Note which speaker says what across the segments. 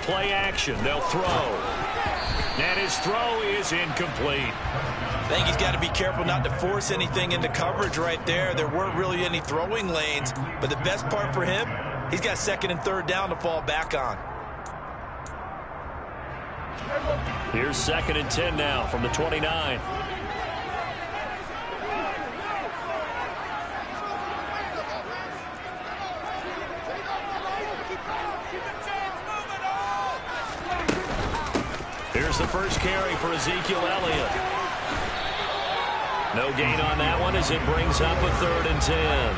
Speaker 1: play action. They'll throw. And his throw is incomplete.
Speaker 2: I think he's got to be careful not to force anything into coverage right there. There weren't really any throwing lanes, but the best part for him, he's got second and third down to fall back on.
Speaker 1: Here's 2nd and 10 now from the 29. Here's the first carry for Ezekiel Elliott. No gain on that one as it brings up a 3rd and 10.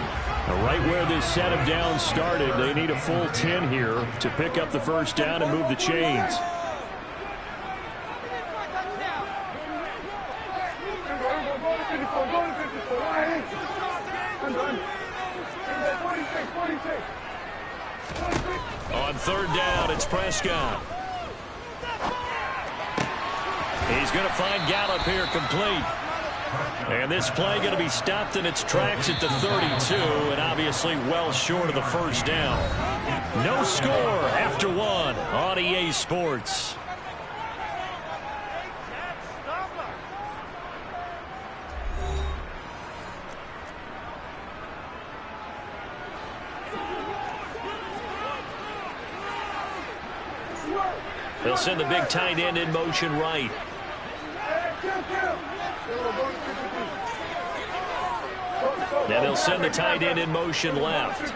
Speaker 3: Right where this set of downs started, they need a full 10 here to pick up the first down and move the chains.
Speaker 1: On 3rd down, it's Prescott. He's going to find Gallup here complete. And this play going to be stopped in its tracks at the 32, and obviously well short of the first down. No score after 1 on EA Sports. They'll send the big tight end in motion right. Now they'll send the tight end in motion left.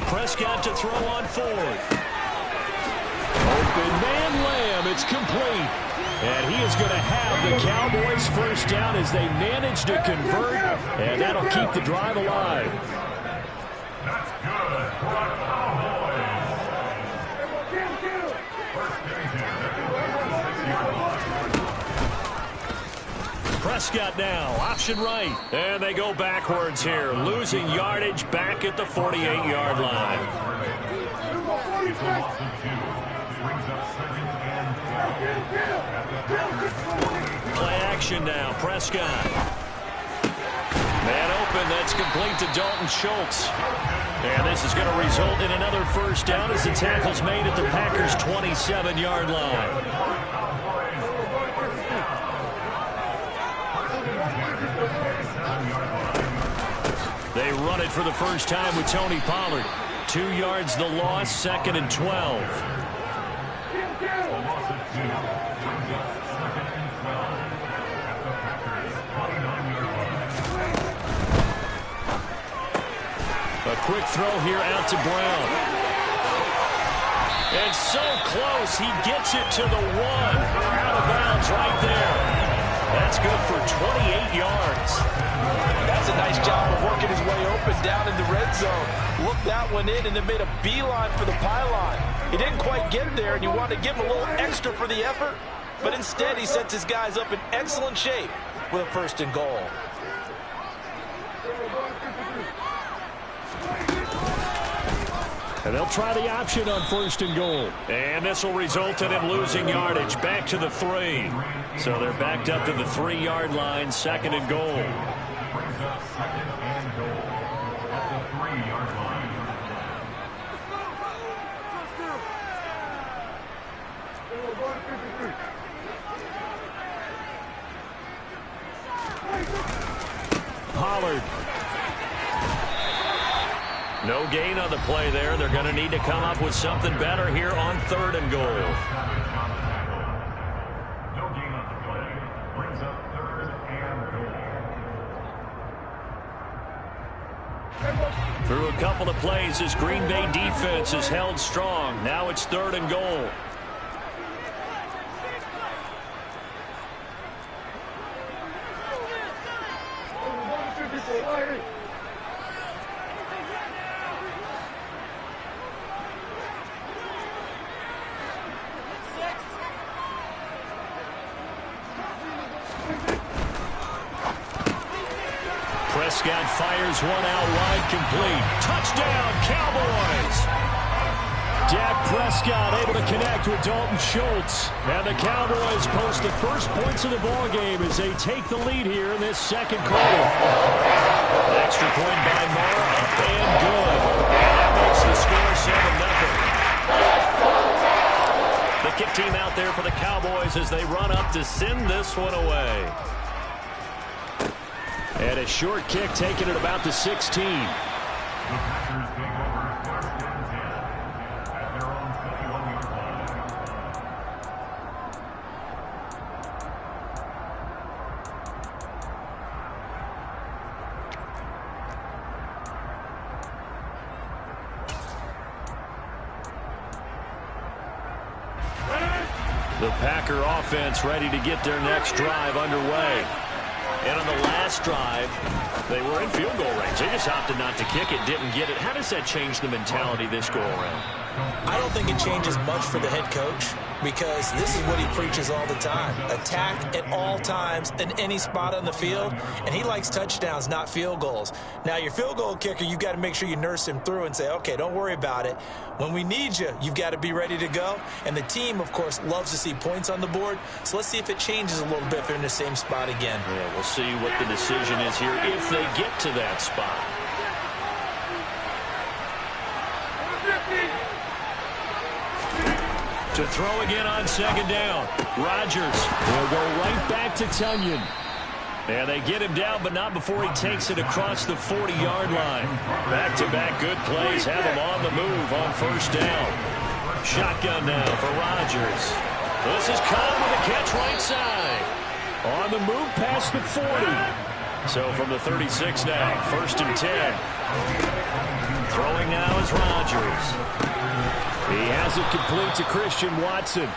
Speaker 1: Prescott to throw on 4th.
Speaker 3: Open man Lamb, it's complete. And he is going to have the Cowboys first down as they manage to convert, and that'll keep the drive alive.
Speaker 4: That's good.
Speaker 1: Prescott now, option right. And they go backwards here, losing yardage back at the 48-yard line. Play action now, Prescott. Man open, that's complete to Dalton Schultz. And this is going to result in another first down as the tackle's made at the Packers' 27-yard line. They run it for the first time with Tony Pollard. 2 yards the loss, 2nd and 12. A quick throw here out to Brown. And so close, he gets it to the 1. Out of bounds right there. That's good for 28 yards.
Speaker 2: That's a nice job of working his way open down in the red zone. Looked that one in and then made a beeline for the pylon. He didn't quite get there, and you want to give him a little extra for the effort, but instead he sets his guys up in excellent shape with a 1st and goal.
Speaker 3: And they'll try the option on 1st and goal.
Speaker 1: And this will result in him losing yardage back to the 3. So they're backed up to the 3-yard line, 2nd and goal. Pollard. No gain on the play there. They're going to need to come up with something better here on 3rd and goal.
Speaker 4: No gain on the play. Brings up 3rd and goal.
Speaker 1: Through a couple of plays, this Green Bay defense has held strong. Now it's 3rd and goal. Prescott fires one out wide, complete. Touchdown, Cowboys! Dak Prescott able to connect with Dalton Schultz. And the Cowboys post the first points of the ballgame as they take the lead here in this 2nd quarter. Extra point by Mara, up and good. And that makes the goes as they run up to send this one away. And a short kick taken at about the 16.
Speaker 3: The Packer offense ready to get their next drive underway. And on the last drive, they were in field goal range. They just opted not to kick it, didn't get it. How does that change the mentality this go around?
Speaker 2: I don't think it changes much for the head coach because this is what he preaches all the time. Attack at all times in any spot on the field, and he likes touchdowns, not field goals. Now, your field goal kicker, you've got to make sure you nurse him through and say, okay, don't worry about it. When we need you, you've got to be ready to go. And the team, of course, loves to see points on the board. So let's see if it changes a little bit if they're in the same spot again.
Speaker 3: Yeah, we'll see what the decision is here if they get to that spot. To throw again on second down. Rodgers will go right back to Tunyon. And they get him down, but not before he takes it across the 40-yard line. Back-to-back good plays have him on the move on first down. Shotgun now for Rodgers. This is caught with a catch right side. On the move past the 40. So from the 36 now, 1st and 10. Throwing now is Rodgers. He has it complete to Christian Watson.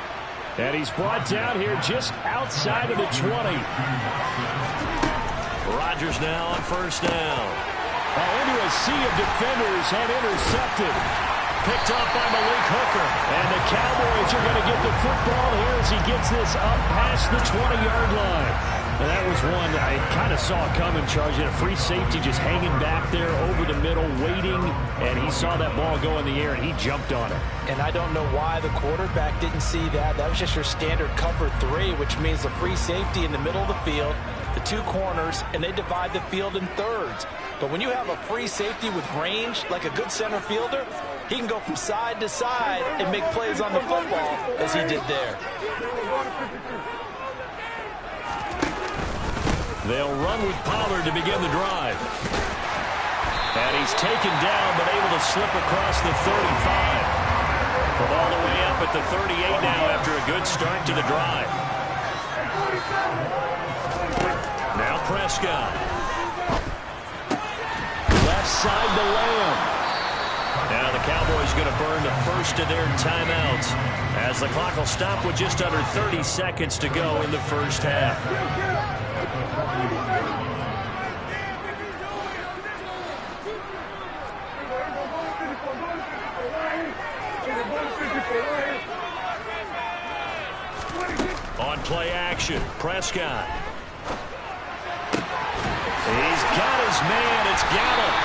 Speaker 3: And he's brought down here just outside of the 20. Rodgers now on first down. Into a sea of defenders and intercepted. Picked off by Malik Hooker. And the Cowboys are going to get the football here as he gets this up past the 20-yard line. And that was one I kind of saw coming, Charles. He had a free safety just hanging back there over the middle, waiting, and he saw that ball go in the air, and he jumped on it.
Speaker 2: And I don't know why the quarterback didn't see that. That was just your standard cover 3, which means the free safety in the middle of the field, the 2 corners, and they divide the field in thirds. But when you have a free safety with range, like a good center fielder, he can go from side to side and make plays on the football as he did there.
Speaker 3: They'll run with Pollard to begin the drive. And he's taken down, but able to slip across the 35. From all the way up at the 38 now after a good start to the drive. Now Prescott. Left side to Lamb. Now the Cowboys going to burn the first of their timeouts as the clock will stop with just under 30 seconds to go in the first half. On play action, Prescott. He's got his man, it's Gallup.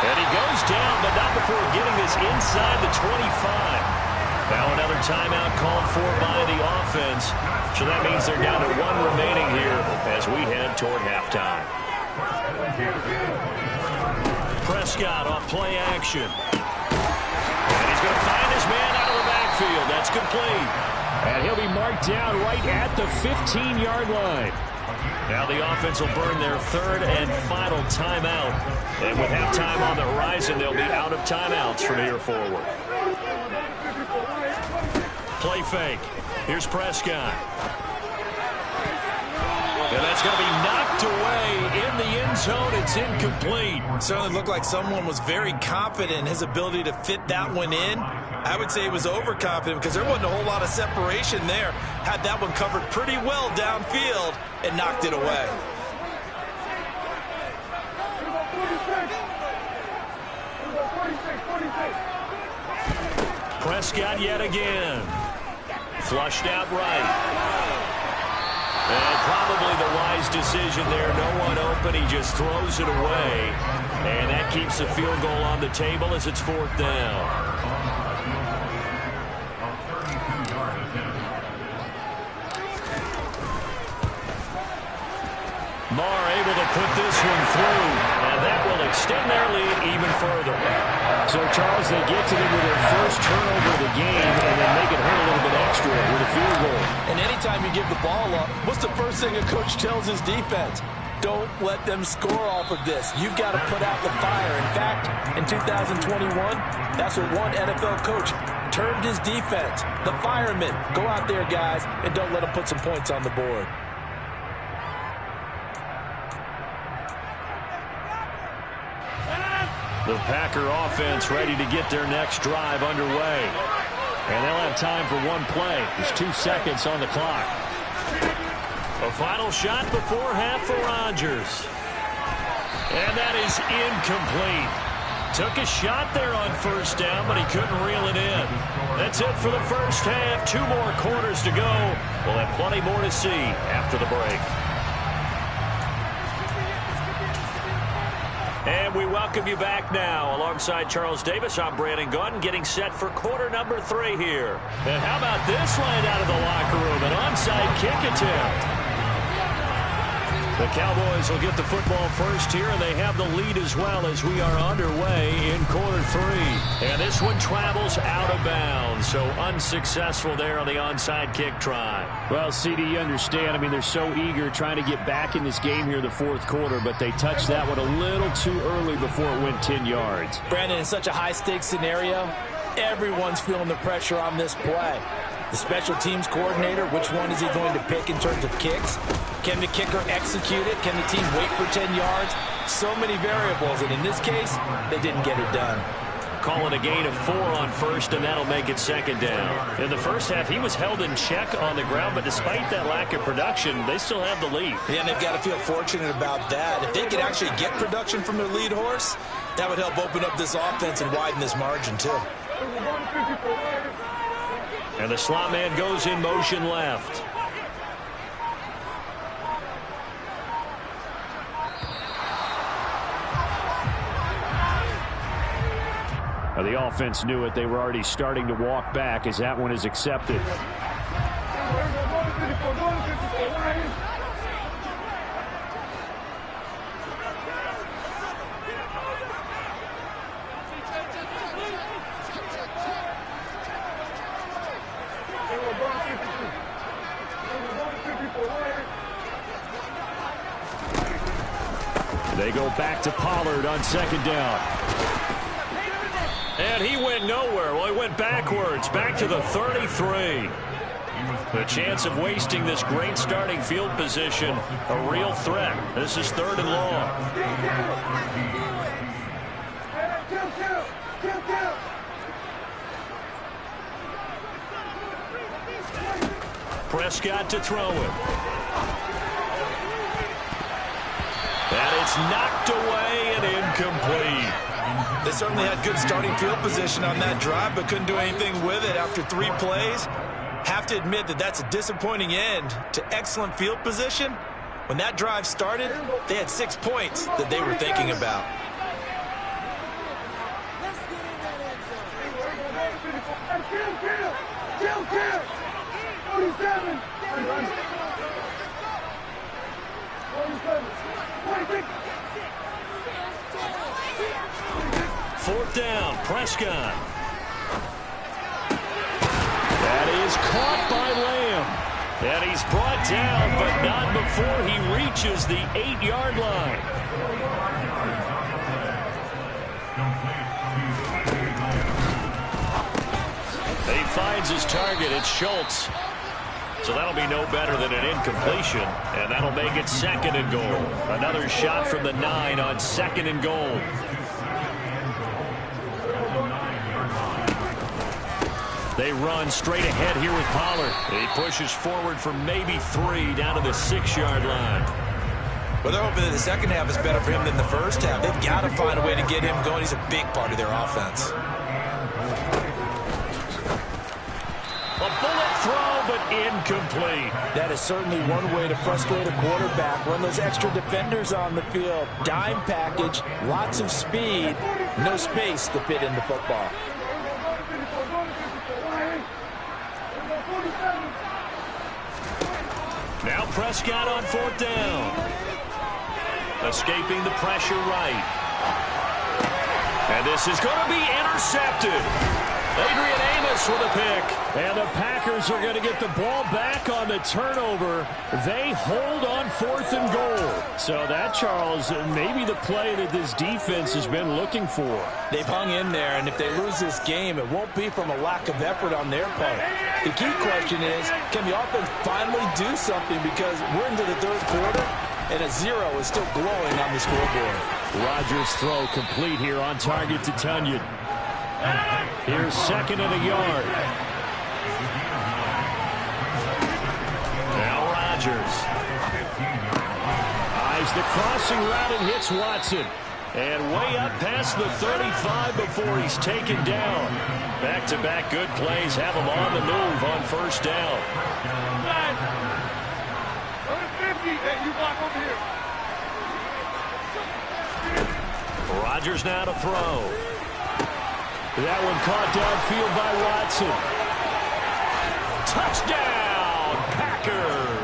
Speaker 3: And he goes down, but not before getting this inside the 25. Now another timeout called for by the offense. So that means they're down to 1 remaining here as we head toward halftime. Prescott on play action. And he's going to find his man out of the backfield. That's complete. And he'll be marked down right at the 15-yard line. Now the offense will burn their 3rd and final timeout. And with halftime on the horizon, they'll be out of timeouts from here forward. Play fake. Here's Prescott. And that's going to be knocked away in the end zone. It's incomplete.
Speaker 2: Certainly looked like someone was very confident in his ability to fit that one in. I would say he was overconfident because there wasn't a whole lot of separation there. Had that one covered pretty well downfield and knocked it away.
Speaker 3: Prescott yet again. Flushed out right. And probably the wise decision there. No one open. He just throws it away. And that keeps the field goal on the table as it's 4th down. Marr able to put this one through. And that will extend their lead even further.
Speaker 1: So, Charles, they get to them with their first turnover of the game and then make it hurt a little bit extra with a field goal.
Speaker 2: And anytime you give the ball up, what's the first thing a coach tells his defense? Don't let them score off of this. You've got to put out the fire. In fact, in 2021, that's what one NFL coach termed his defense. The firemen. Go out there, guys, and don't let them put some points on the board.
Speaker 3: The Packer offense ready to get their next drive underway. And they'll have time for one play. There's 2 seconds on the clock. A final shot before half for Rodgers. And that is incomplete. Took a shot there on first down, but he couldn't reel it in. That's it for the first half. 2 more quarters to go. We'll have plenty more to see after the break. And we welcome you back now. Alongside Charles Davis, I'm Brandon Gunn, getting set for quarter number 3 here. And how about this line out of the locker room? An onside kick attempt. The Cowboys will get the football first here, and they have the lead as well as we are underway in quarter 3. And this one travels out of bounds, so unsuccessful there on the onside kick try.
Speaker 1: Well, CD, you understand. I mean, they're so eager trying to get back in this game here in the fourth quarter, but they touched that one a little too early before it went 10 yards.
Speaker 2: Brandon, in such a high-stakes scenario, everyone's feeling the pressure on this play. The special teams coordinator, which one is he going to pick in terms of kicks? Can the kicker execute it? Can the team wait for 10 yards? So many variables, and in this case, they didn't get it done.
Speaker 3: Call it a gain of 4 on first, and that'll make it second down. In the first half, he was held in check on the ground, but despite that lack of production, they still have the lead.
Speaker 2: Yeah, and they've got to feel fortunate about that. If they could actually get production from their lead horse, that would help open up this offense and widen this margin, too.
Speaker 3: And the slot man goes in motion left.
Speaker 1: Now, the offense knew it. They were already starting to walk back as that one is accepted. They go back to Pollard on second down.
Speaker 3: And he went nowhere. Well, he went backwards, back to the 33. The chance of wasting this great starting field position, a real threat. This is 3rd and long. Prescott to throw it. And it's knocked away and incomplete.
Speaker 2: They certainly had good starting field position on that drive, but couldn't do anything with it after 3 plays. Have to admit that that's a disappointing end to excellent field position. When that drive started, they had 6 points that they were thinking about.
Speaker 3: Fourth down, Prescott. That is caught by Lamb. And he's brought down, but not before he reaches the 8-yard line. He finds his target. It's Schultz. So that'll be no better than an incompletion, and that'll make it 2nd and goal. Another shot from the 9 on 2nd and goal. They run straight ahead here with Pollard. He pushes forward for maybe 3 down to the 6-yard line.
Speaker 2: Well, they're hoping that the second half is better for him than the first half. They've got to find a way to get him going. He's a big part of their offense.
Speaker 3: A bullet throw, but incomplete.
Speaker 2: That is certainly one way to frustrate a quarterback. Run those extra defenders on the field. Dime package, lots of speed, no space to fit in the football.
Speaker 3: Now Prescott on 4th down. Escaping the pressure right. And this is going to be intercepted. Adrian Amos with a pick.
Speaker 1: And the Packers are going to get the ball back on the turnover. They hold on 4th and goal. So that, Charles, may be the play that this defense has been looking for.
Speaker 2: They've hung in there, and if they lose this game, it won't be from a lack of effort on their part. The key question is, can the offense finally do something, because we're into the 3rd quarter, and a 0 is still glowing on the scoreboard.
Speaker 1: Rodgers' throw complete here on target to Tunyon. Here's 2nd and a yard. Now Rodgers eyes the crossing route and hits Watson. And way up past the 35 before he's taken down. Back-to-back good plays have him on the move on 1st down. Rodgers now to throw. That one caught downfield by Watson. Touchdown, Packers!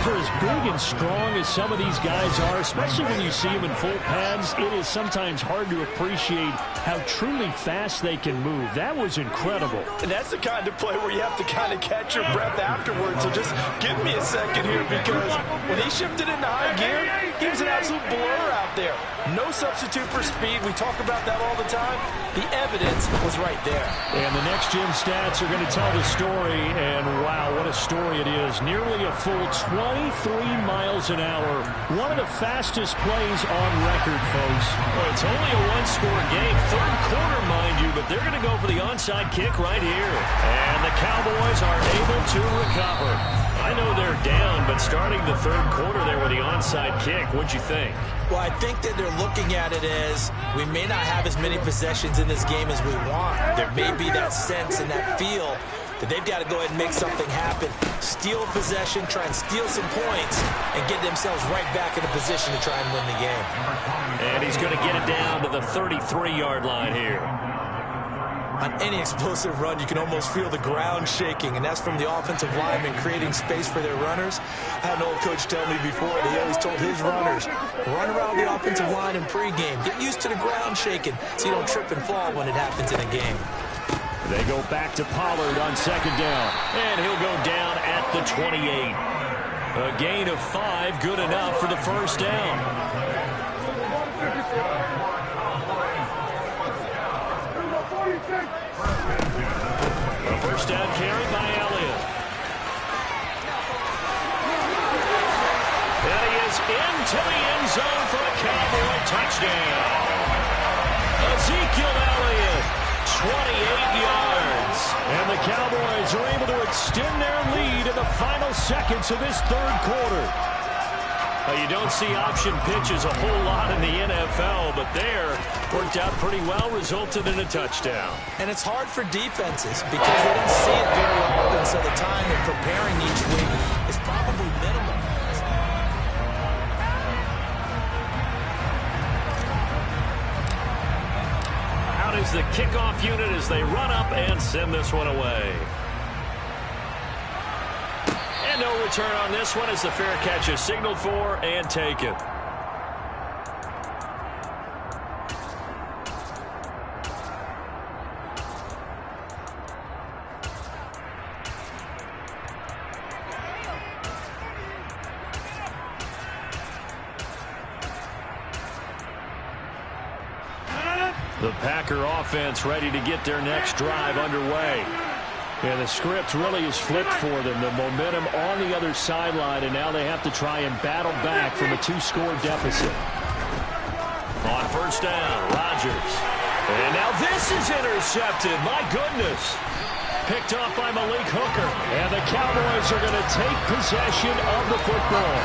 Speaker 1: For as big and strong as some of these guys are, especially when you see them in full pads, it is sometimes hard to appreciate how truly fast they can move. That was incredible.
Speaker 2: And that's the kind of play where you have to kind of catch your breath afterwards. So just give me a second here, because when he shifted into high gear, he was an absolute blur out there. No substitute for speed. We talk about that all the time. The evidence was right there.
Speaker 1: And the next gen stats are going to tell the story, and wow, what a story it is. Nearly a full 23 miles an hour. One of the fastest plays on record, folks.
Speaker 3: Well, it's only a one-score game. 3rd quarter, mind you, but they're going to go for the onside kick right here. And the Cowboys are able to recover. I know they're down, but starting the 3rd quarter there with the onside kick, what'd you think?
Speaker 2: Well, I think that they're looking at it as we may not have as many possessions in this game as we want. There may be that sense and that feel that they've got to go ahead and make something happen. Steal a possession, try and steal some points, and get themselves right back in a position to try and win the game.
Speaker 3: And he's going to get it down to the 33-yard line here.
Speaker 2: On any explosive run, you can almost feel the ground shaking, and that's from the offensive linemen creating space for their runners. I had an old coach tell me before that he always told his runners, run around the offensive line in pregame. Get used to the ground shaking so you don't trip and fall when it happens in a game.
Speaker 1: They go back to Pollard on 2nd down.
Speaker 3: And he'll go down at the 28. A gain of 5, good enough for the 1st down. A 1st down carry by Elliott. And he is into the end zone for a Cowboy touchdown. Ezekiel Elliott, 28 yards.
Speaker 1: And the Cowboys are able to extend their lead in the final seconds of this 3rd quarter.
Speaker 3: You don't see option pitches a whole lot in the NFL, but there worked out pretty well, resulted in a touchdown.
Speaker 2: And it's hard for defenses because they don't see it very often, so the time of preparing each week is probably minimal.
Speaker 3: Out is the kickoff unit as they run up and send this one away. And no return on this one as the fair catch is signaled for and taken.
Speaker 1: The Packer offense ready to get their next drive underway. And the script really is flipped for them. The momentum on the other sideline, and now they have to try and battle back from a 2-score deficit.
Speaker 3: On 1st down, Rodgers. And now this is intercepted. My goodness.
Speaker 1: Picked off by Malik Hooker. And the Cowboys are going to take possession of the football.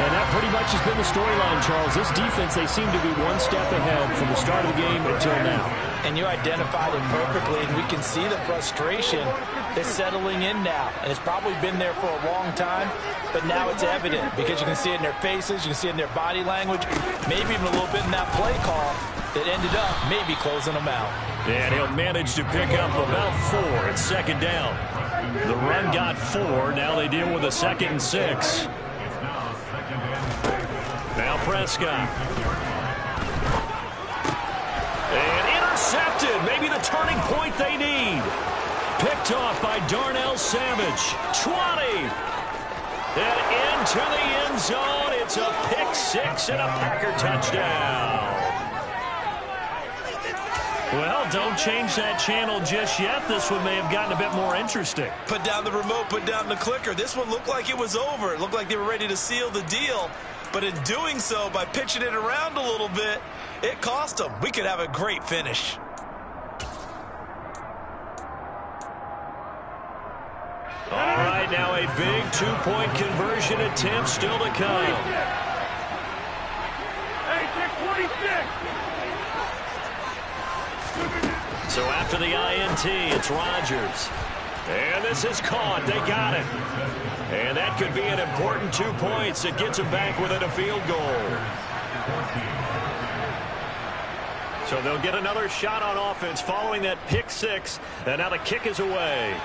Speaker 1: And that pretty much has been the storyline, Charles. This defense, they seem to be one step ahead from the start of the game until now.
Speaker 2: And you identified it perfectly, and we can see the frustration that's settling in now. And it's probably been there for a long time, but now it's evident because you can see it in their faces, you can see it in their body language, maybe even a little bit in that play call that ended up maybe closing them out.
Speaker 3: And he'll manage to pick up about 4 at 2nd down. The run got 4. Now they deal with a 2nd and 6. Now Prescott. the turning point they need. Picked off by Darnell Savage. 20. And into the end zone. It's a pick six and a Packer touchdown. Well, don't change that channel just yet. This one may have gotten a bit more interesting.
Speaker 2: Put down the remote, put down the clicker. This one looked like it was over. It looked like they were ready to seal the deal. But in doing so, by pitching it around a little bit, it cost them. We could have a great finish.
Speaker 3: All right, now a big two-point conversion attempt still to come. So after the INT, it's Rodgers. And this is caught. They got it. And that could be an important 2 points. It gets them back within a field goal. So they'll get another shot on offense following that pick six. And now the kick is away.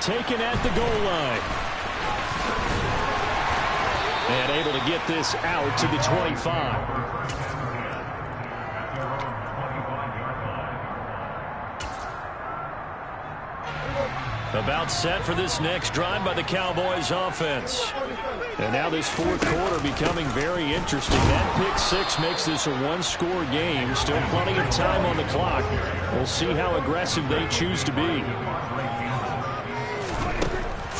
Speaker 3: Taken at the goal line. And able to get this out to the 25. About set for this next drive by the Cowboys offense. And now this fourth quarter becoming very interesting. That pick six makes this a one-score game. Still plenty of time on the clock. We'll see how aggressive they choose to be.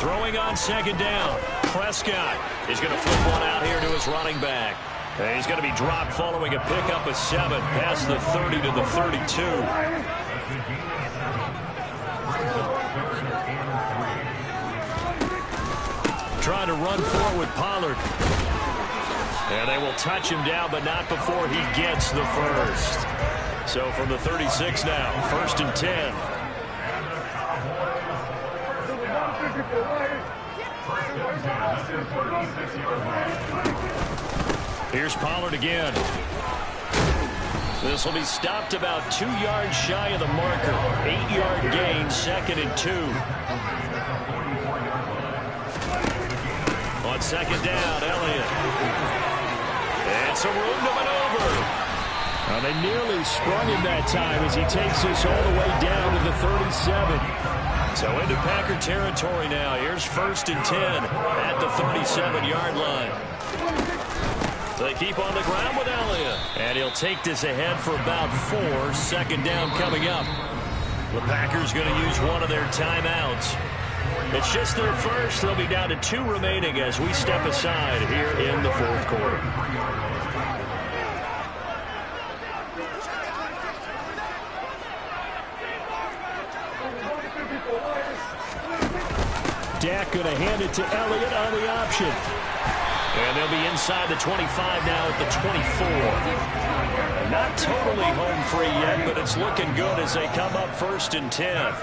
Speaker 3: Throwing on second down. Prescott is going to flip one out here to his running back. And he's going to be dropped following a pickup of 7 past the 30 to the 32. Trying to run forward with Pollard. And they will touch him down, but not before he gets the first. So from the 36 now, 1st and 10. Here's Pollard again. This will be stopped about 2 yards shy of the marker. 8-yard gain, 2nd and 2. On second down, Elliott. And some room to maneuver. They nearly sprung him that time as he takes this all the way down to the 37. So into Packer territory now. Here's 1st and 10 at the 37-yard line. They keep on the ground with Elliott. And he'll take this ahead for about 4. 2nd down coming up. The Packers going to use one of their timeouts. It's just their first. They'll be down to 2 remaining as we step aside here in the fourth quarter. Dak going to hand it to Elliott on the option. And they'll be inside the 25 now at the 24. Not totally home free yet, but it's looking good as they come up 1st and 10.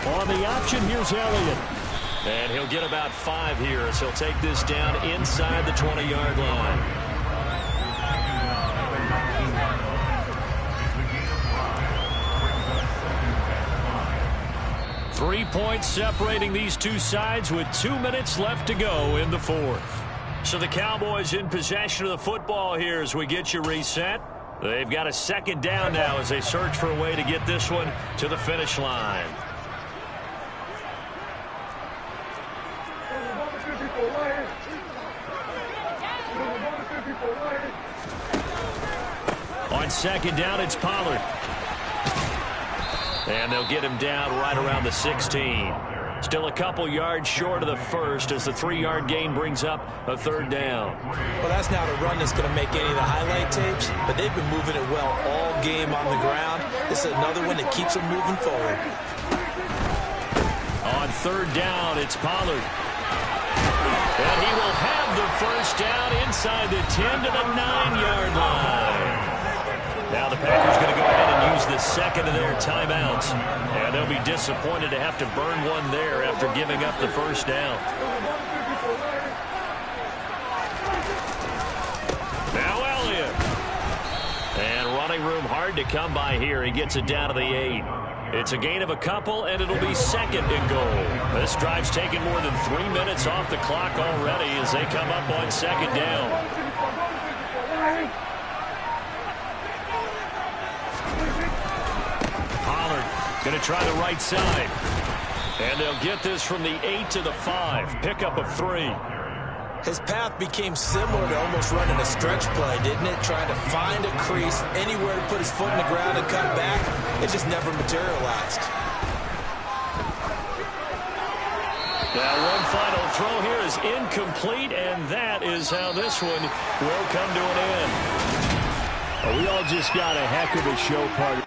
Speaker 3: On the option, here's Elliott. And he'll get about 5 here as he'll take this down inside the 20-yard line. Three points separating these two sides with 2 minutes left to go in the fourth. So the Cowboys in possession of the football here as we get you reset. They've got a 2nd down now as they search for a way to get this one to the finish line. On 2nd down, it's Pollard. And they'll get him down right around the 16. Still a couple yards short of the first as the 3-yard gain brings up a 3rd down.
Speaker 2: Well, that's not a run that's going to make any of the highlight tapes, but they've been moving it well all game on the ground. This is another one that keeps them moving forward.
Speaker 3: On 3rd down, it's Pollard. And he will have the first down inside the 10 to the 9-yard line. Now the Packers going to go ahead and use the 2nd of their timeouts. And they'll be disappointed to have to burn one there after giving up the first down. Now Elliott. And running room hard to come by here. He gets it down to the 8. It's a gain of a couple, and it'll be 2nd and goal. This drive's taken more than 3 minutes off the clock already as they come up on 2nd down. to try the right side. And they'll get this from the 8 to the 5. Pickup of 3.
Speaker 2: His path became similar to almost running a stretch play, didn't it? Trying to find a crease, anywhere to put his foot in the ground and cut back. It just never materialized.
Speaker 3: Now one final throw here is incomplete, and that is how this one will come to an end.
Speaker 1: Well, we all just got a heck of a show party.